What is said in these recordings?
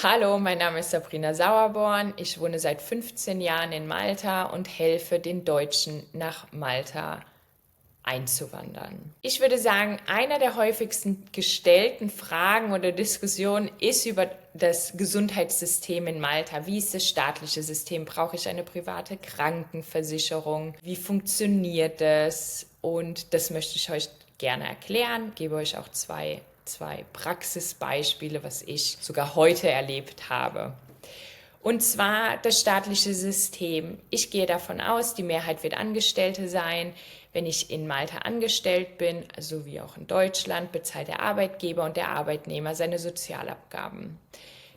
Hallo, mein Name ist Sabrina Sauerborn. Ich wohne seit 15 Jahren in Malta und helfe den Deutschen nach Malta einzuwandern. Ich würde sagen, einer der häufigsten gestellten Fragen oder Diskussionen ist über das Gesundheitssystem in Malta. Wie ist das staatliche System? Brauche ich eine private Krankenversicherung? Wie funktioniert das? Und das möchte ich euch gerne erklären. Gebe euch auch zwei Praxisbeispiele, was ich sogar heute erlebt habe. Und zwar das staatliche System. Ich gehe davon aus, die Mehrheit wird Angestellte sein. Wenn ich in Malta angestellt bin, so wie auch in Deutschland, bezahlt der Arbeitgeber und der Arbeitnehmer seine Sozialabgaben.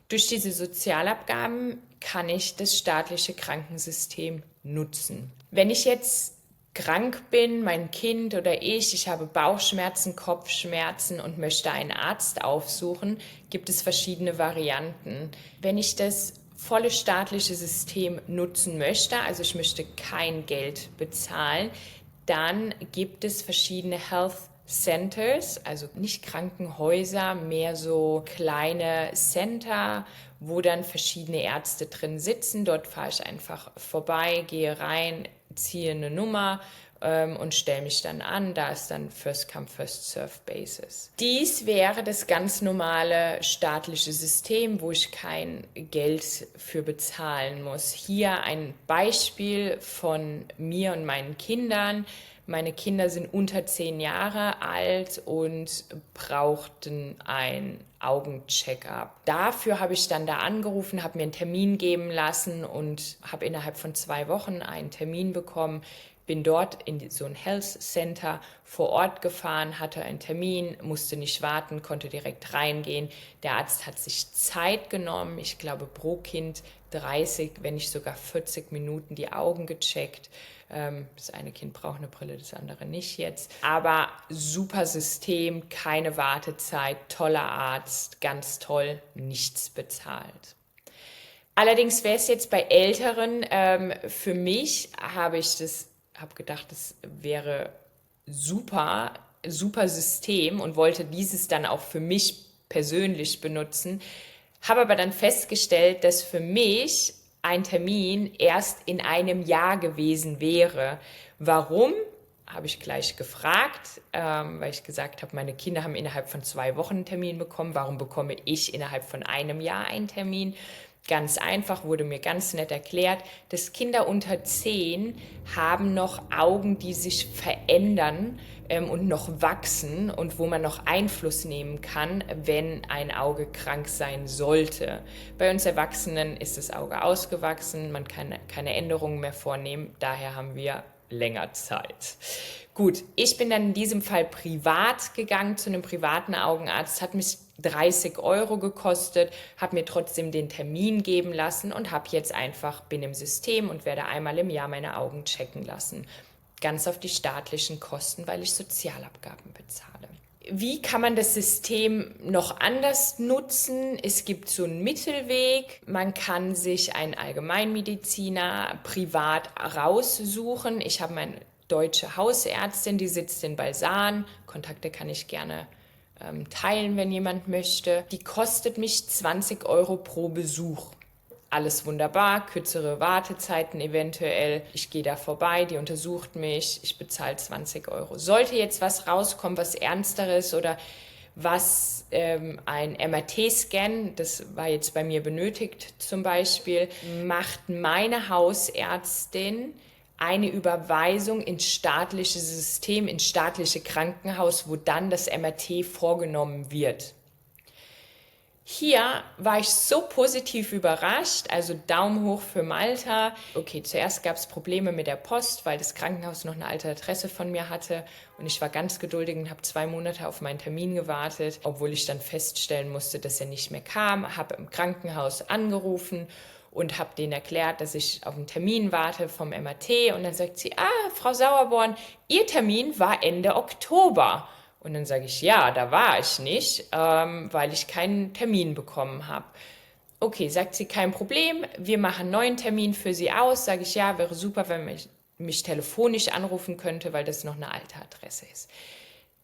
Durch diese Sozialabgaben kann ich das staatliche Krankensystem nutzen. Wenn ich jetzt krank bin, mein Kind oder ich habe Bauchschmerzen, Kopfschmerzen und möchte einen Arzt aufsuchen, gibt es verschiedene Varianten. Wenn ich das volle staatliche System nutzen möchte, also ich möchte kein Geld bezahlen, dann gibt es verschiedene Health Centers, also nicht Krankenhäuser, mehr so kleine Center, wo dann verschiedene Ärzte drin sitzen. Dort fahre ich einfach vorbei, gehe rein, ziehe eine Nummer und stelle mich dann an. Da ist dann First Come, First Serve Basis. Dies wäre das ganz normale staatliche System, wo ich kein Geld für bezahlen muss. Hier ein Beispiel von mir und meinen Kindern. Meine Kinder sind unter 10 Jahre alt und brauchten ein Augencheck-up. Dafür habe ich dann da angerufen, habe mir einen Termin geben lassen und habe innerhalb von 2 Wochen einen Termin bekommen. Bin dort in so ein Health Center vor Ort gefahren, hatte einen Termin, musste nicht warten, konnte direkt reingehen. Der Arzt hat sich Zeit genommen, ich glaube pro Kind 30, wenn nicht sogar 40 Minuten die Augen gecheckt. Das eine Kind braucht eine Brille, das andere nicht jetzt. Aber super System, keine Wartezeit, toller Arzt, ganz toll, nichts bezahlt. Allerdings wäre es jetzt bei Älteren, für mich habe gedacht, das wäre super, super System und wollte dieses dann auch für mich persönlich benutzen. Habe aber dann festgestellt, dass für mich ein Termin erst in einem Jahr gewesen wäre. Warum? Habe ich gleich gefragt, weil ich gesagt habe, meine Kinder haben innerhalb von 2 Wochen einen Termin bekommen. Warum bekomme ich innerhalb von einem Jahr einen Termin? Ganz einfach, wurde mir ganz nett erklärt, dass Kinder unter 10 haben noch Augen, die sich verändern und noch wachsen und wo man noch Einfluss nehmen kann, wenn ein Auge krank sein sollte. Bei uns Erwachsenen ist das Auge ausgewachsen, man kann keine Änderungen mehr vornehmen, daher haben wir länger Zeit. Gut, ich bin dann in diesem Fall privat gegangen zu einem privaten Augenarzt, hat mich 30 € gekostet, habe mir trotzdem den Termin geben lassen und bin im System und werde einmal im Jahr meine Augen checken lassen. Ganz auf die staatlichen Kosten, weil ich Sozialabgaben bezahle. Wie kann man das System noch anders nutzen? Es gibt so einen Mittelweg. Man kann sich einen Allgemeinmediziner privat raussuchen. Ich habe meine deutsche Hausärztin, die sitzt in Balsan. Kontakte kann ich gerne teilen, wenn jemand möchte. Die kostet mich 20 € pro Besuch. Alles wunderbar, kürzere Wartezeiten eventuell. Ich gehe da vorbei, die untersucht mich, ich bezahle 20 €. Sollte jetzt was rauskommen, was Ernsteres oder was ein MRT-Scan, das war jetzt bei mir benötigt zum Beispiel, macht meine Hausärztin eine Überweisung ins staatliche System, ins staatliche Krankenhaus, wo dann das MRT vorgenommen wird. Hier war ich so positiv überrascht, also Daumen hoch für Malta. Okay, zuerst gab es Probleme mit der Post, weil das Krankenhaus noch eine alte Adresse von mir hatte und ich war ganz geduldig und habe 2 Monate auf meinen Termin gewartet, obwohl ich dann feststellen musste, dass er nicht mehr kam. Habe im Krankenhaus angerufen und habe denen erklärt, dass ich auf einen Termin warte vom MRT und dann sagt sie, Frau Sauerborn, Ihr Termin war Ende Oktober. Und dann sage ich, ja, da war ich nicht, weil ich keinen Termin bekommen habe. Okay, sagt sie, kein Problem, wir machen einen neuen Termin für Sie aus. Sage ich, ja, wäre super, wenn man mich telefonisch anrufen könnte, weil das noch eine alte Adresse ist.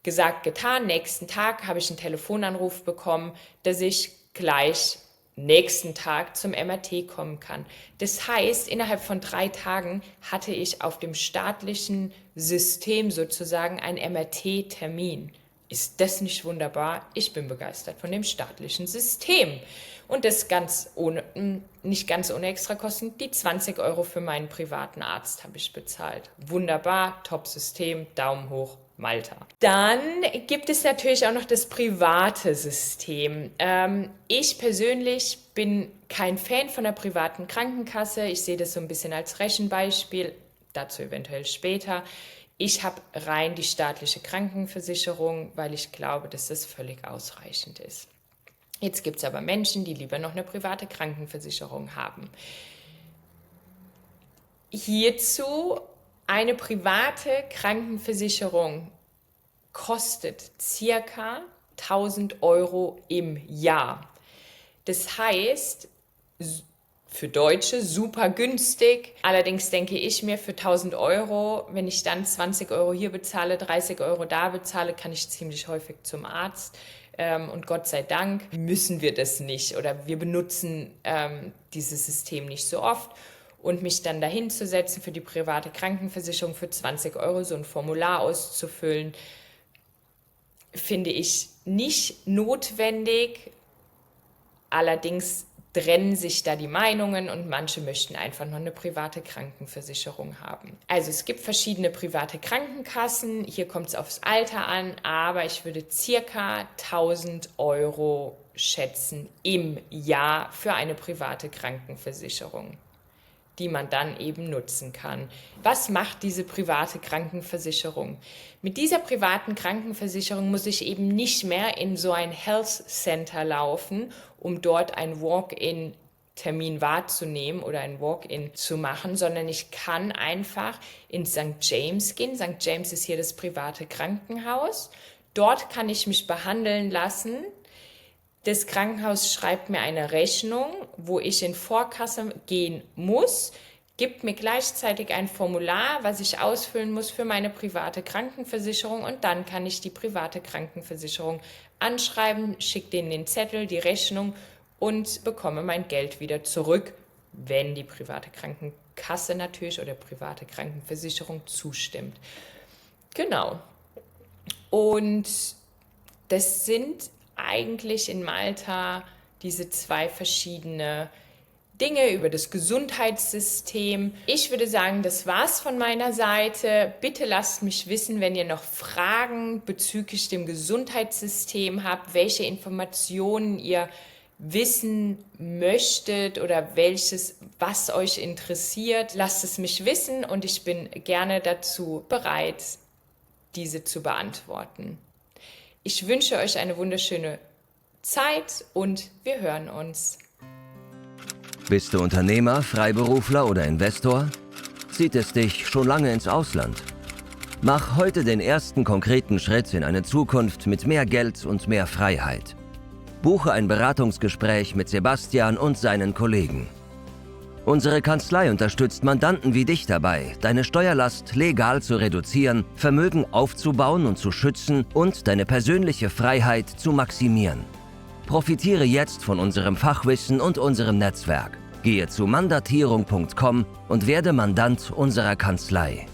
Gesagt, getan, nächsten Tag habe ich einen Telefonanruf bekommen, dass ich gleich nächsten Tag zum MRT kommen kann. Das heißt, innerhalb von 3 Tagen hatte ich auf dem staatlichen System sozusagen einen MRT-Termin. Ist das nicht wunderbar? Ich bin begeistert von dem staatlichen System. Und das nicht ganz ohne Extrakosten. Die 20 € für meinen privaten Arzt habe ich bezahlt. Wunderbar, Top-System, Daumen hoch, Malta. Dann gibt es natürlich auch noch das private System. Ich persönlich bin kein Fan von der privaten Krankenkasse. Ich sehe das so ein bisschen als Rechenbeispiel, dazu eventuell später. Ich habe rein die staatliche Krankenversicherung, weil ich glaube, dass das völlig ausreichend ist. Jetzt gibt es aber Menschen, die lieber noch eine private Krankenversicherung haben. Hierzu eine private Krankenversicherung kostet circa 1.000 € im Jahr. Das heißt, für Deutsche super günstig. Allerdings denke ich mir, für 1.000 €, wenn ich dann 20 € hier bezahle, 30 € da bezahle, kann ich ziemlich häufig zum Arzt. Und Gott sei Dank müssen wir das nicht oder wir benutzen dieses System nicht so oft. Und mich dann dahin zu setzen für die private Krankenversicherung für 20 € so ein Formular auszufüllen, finde ich nicht notwendig. Allerdings trennen sich da die Meinungen und manche möchten einfach noch eine private Krankenversicherung haben. Also es gibt verschiedene private Krankenkassen, hier kommt es aufs Alter an, aber ich würde circa 1.000 € schätzen im Jahr für eine private Krankenversicherung, die man dann eben nutzen kann. Was macht diese private Krankenversicherung? Mit dieser privaten Krankenversicherung muss ich eben nicht mehr in so ein Health Center laufen, um dort einen Walk-in-Termin wahrzunehmen oder ein Walk-in zu machen, sondern ich kann einfach in St. James gehen. St. James ist hier das private Krankenhaus. Dort kann ich mich behandeln lassen. Das Krankenhaus schreibt mir eine Rechnung, wo ich in Vorkasse gehen muss, gibt mir gleichzeitig ein Formular, was ich ausfüllen muss für meine private Krankenversicherung und dann kann ich die private Krankenversicherung anschreiben, schicke denen den Zettel, die Rechnung und bekomme mein Geld wieder zurück, wenn die private Krankenkasse natürlich oder private Krankenversicherung zustimmt. Genau. Und das sind eigentlich in Malta diese 2 verschiedene Dinge über das Gesundheitssystem. Ich würde sagen, das war's von meiner Seite. Bitte lasst mich wissen, wenn ihr noch Fragen bezüglich dem Gesundheitssystem habt, welche Informationen ihr wissen möchtet oder was euch interessiert. Lasst es mich wissen und ich bin gerne dazu bereit, diese zu beantworten. Ich wünsche euch eine wunderschöne Zeit und wir hören uns. Bist du Unternehmer, Freiberufler oder Investor? Zieht es dich schon lange ins Ausland? Mach heute den ersten konkreten Schritt in eine Zukunft mit mehr Geld und mehr Freiheit. Buche ein Beratungsgespräch mit Sebastian und seinen Kollegen. Unsere Kanzlei unterstützt Mandanten wie dich dabei, deine Steuerlast legal zu reduzieren, Vermögen aufzubauen und zu schützen und deine persönliche Freiheit zu maximieren. Profitiere jetzt von unserem Fachwissen und unserem Netzwerk. Gehe zu mandatierung.com und werde Mandant unserer Kanzlei.